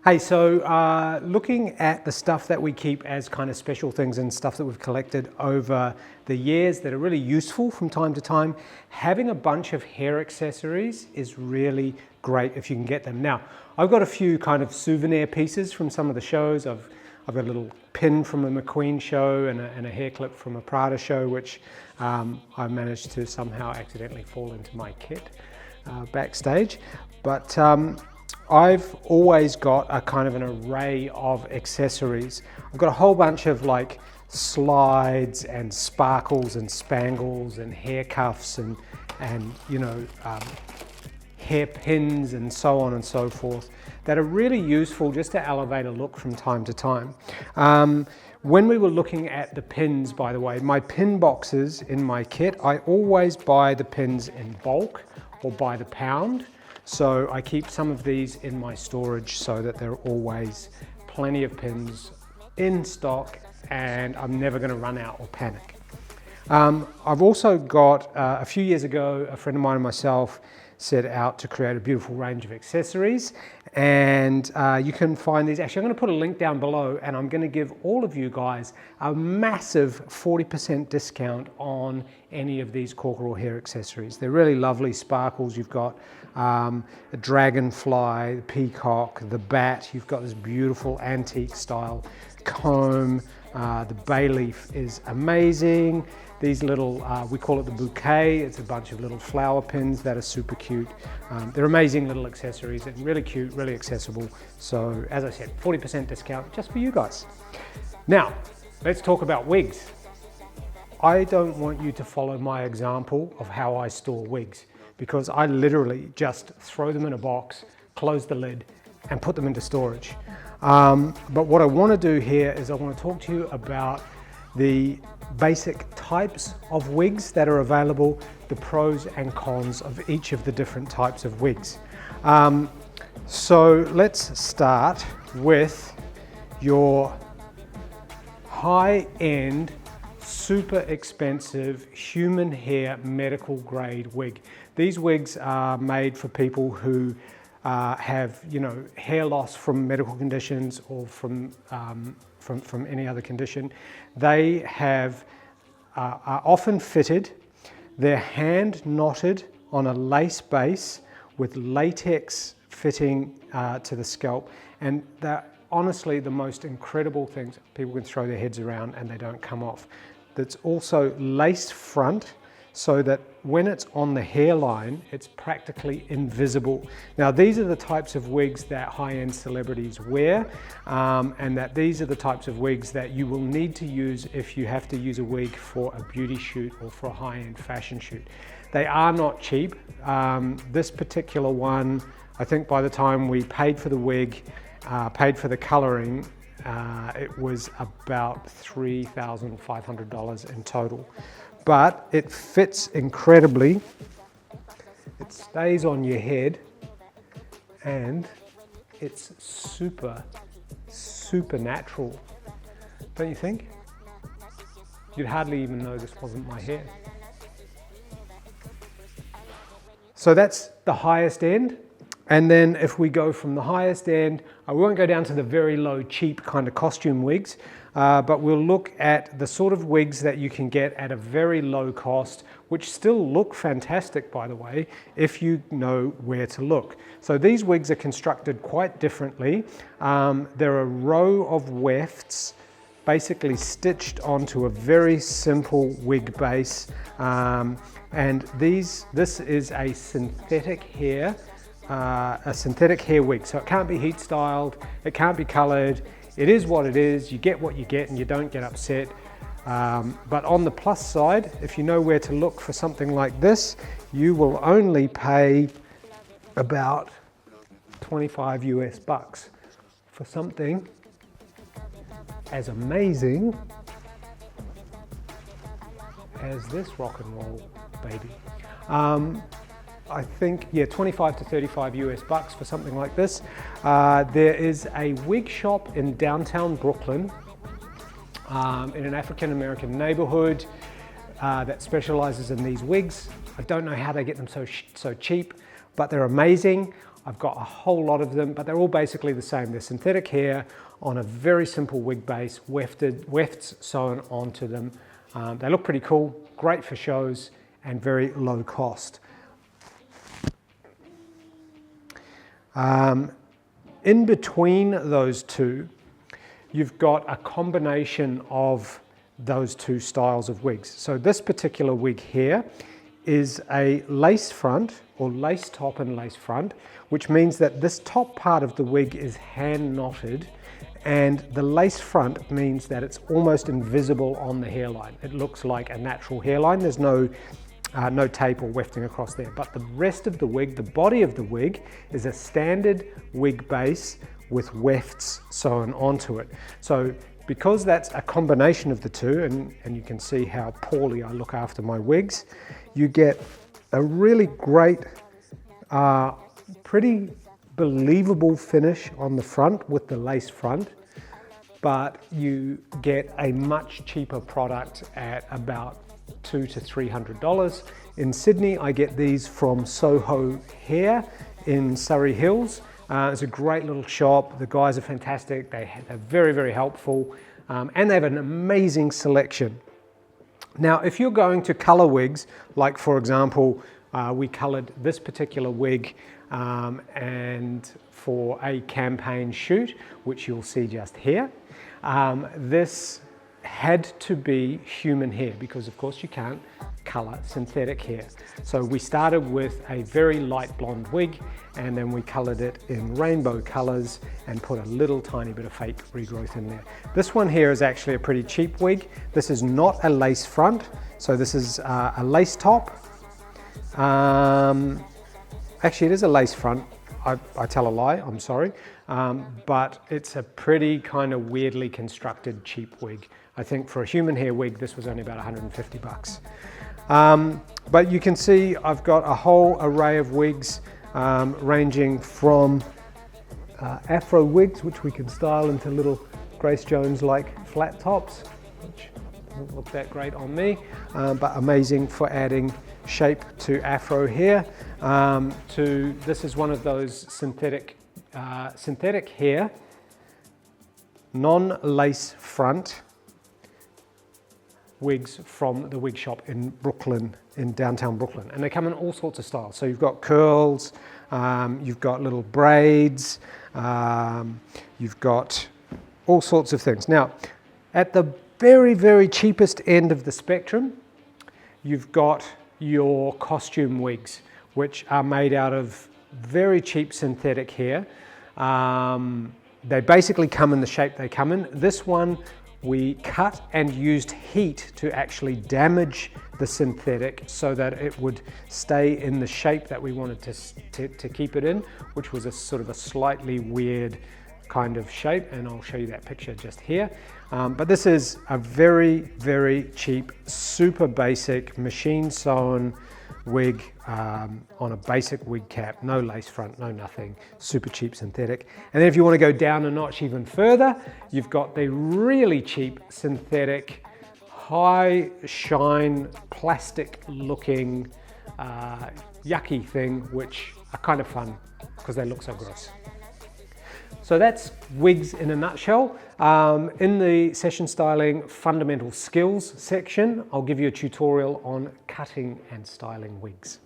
Hey, so looking at the stuff that we keep as kind of special things and stuff that we've collected over the years that are really useful from time to time, having a bunch of hair accessories is really great if you can get them. Now, I've got a few kind of souvenir pieces from some of the shows. I've got a little pin from a McQueen show and a hair clip from a Prada show, which I managed to somehow accidentally fall into my kit backstage. But I've always got a kind of an array of accessories. I've got a whole bunch of like slides and sparkles and spangles and hair cuffs and you know, hair pins and so on and so forth that are really useful just to elevate a look from time to time. When we were looking at the pins, by the way, my pin boxes in my kit, I always buy the pins in bulk or by the pound. So I keep some of these in my storage so that there are always plenty of pins in stock and I'm never going to run out or panic. I've also got, a few years ago, a friend of mine and myself set out to create a beautiful range of accessories, and you can find these. Actually, I'm going to put a link down below and I'm going to give all of you guys a massive 40% discount on any of these corkle hair accessories. They're really lovely sparkles. You've got a dragonfly, the peacock, the bat. You've got this beautiful antique style comb. The bay leaf is amazing. These little, we call it the bouquet. It's a bunch of little flower pins that are super cute. They're amazing little accessories and really cute, really accessible. So as I said, 40% discount just for you guys. Now, let's talk about wigs. I don't want you to follow my example of how I store wigs, because I literally just throw them in a box, close the lid, and put them into storage. But what I want to do here is I want to talk to you about the basic types of wigs that are available, the pros and cons of each of the different types of wigs. So let's start with your high-end, super expensive human hair medical grade wig. These wigs are made for people who have, you know, hair loss from medical conditions or from any other condition. They are often fitted. They're hand knotted on a lace base with latex fitting to the scalp, and they're honestly the most incredible things. People can throw their heads around and they don't come off. That's also lace front, so that when it's on the hairline, it's practically invisible. Now, these are the types of wigs that high-end celebrities wear, and that these are the types of wigs that you will need to use if you have to use a wig for a beauty shoot or for a high-end fashion shoot. They are not cheap. This particular one, I think by the time we paid for the wig, paid for the coloring, it was about $3,500 in total. But it fits incredibly, it stays on your head, and it's super, super natural, don't you think? You'd hardly even know this wasn't my hair. So that's the highest end. And then if we go from the highest end, we won't go down to the very low, cheap kind of costume wigs, but we'll look at the sort of wigs that you can get at a very low cost, which still look fantastic, by the way, if you know where to look. So these wigs are constructed quite differently. They're a row of wefts, basically stitched onto a very simple wig base. And this is a synthetic hair. A synthetic hair wig, so it can't be heat styled, it can't be colored, it is what it is, you get what you get and you don't get upset. But on the plus side, if you know where to look for something like this, you will only pay about 25 US bucks for something as amazing as this rock and roll baby. I think, yeah, 25 to 35 US bucks for something like this. There is a wig shop in downtown Brooklyn, in an African-American neighborhood that specializes in these wigs. I don't know how they get them so cheap, but they're amazing. I've got a whole lot of them, but they're all basically the same. They're synthetic hair on a very simple wig base, wefts sewn onto them. They look pretty cool, great for shows, and very low cost. In between those two, you've got a combination of those two styles of wigs. So this particular wig here is a lace front, or lace top and lace front, which means that this top part of the wig is hand knotted, and the lace front means that it's almost invisible on the hairline. It looks like a natural hairline. There's no tape or wefting across there, but the rest of the wig, the body of the wig, is a standard wig base with wefts sewn onto it. So because that's a combination of the two, and you can see how poorly I look after my wigs, you get a really great, pretty believable finish on the front with the lace front, but you get a much cheaper product at about $200 to $300. In Sydney, I get these from Soho Hair in Surrey Hills. It's a great little shop. The guys are fantastic. They're very, very helpful, and they have an amazing selection. Now, if you're going to color wigs, like for example, we colored this particular wig and for a campaign shoot, which you'll see just here. This had to be human hair because of course you can't color synthetic hair. So we started with a very light blonde wig, and then we colored it in rainbow colors and put a little tiny bit of fake regrowth in there. This one here is actually a pretty cheap wig. This is not a lace front, so this is a lace top. Actually, it is a lace front. I tell a lie, I'm sorry. But it's a pretty kind of weirdly constructed cheap wig. I think for a human hair wig, this was only about 150 bucks. But you can see I've got a whole array of wigs ranging from afro wigs, which we can style into little Grace Jones-like flat tops, which don't look that great on me, but amazing for adding shape to afro hair. This is one of those synthetic hair, non-lace front wigs from the wig shop in Brooklyn, in downtown Brooklyn, and they come in all sorts of styles. So you've got curls, you've got little braids, you've got all sorts of things. Now, at the very, very cheapest end of the spectrum, you've got your costume wigs, which are made out of very cheap synthetic hair. They basically come in the shape they come in. This one we cut and used heat to actually damage the synthetic so that it would stay in the shape that we wanted to keep it in, which was a sort of a slightly weird kind of shape, and I'll show you that picture just here. But this is a very, very cheap, super basic machine sewn wig on a basic wig cap, no lace front, no nothing, super cheap synthetic. And then if you want to go down a notch even further, you've got the really cheap synthetic, high shine, plastic looking yucky thing, which are kind of fun because they look so gross. So that's wigs in a nutshell. In the session styling fundamental skills section, I'll give you a tutorial on cutting and styling wigs.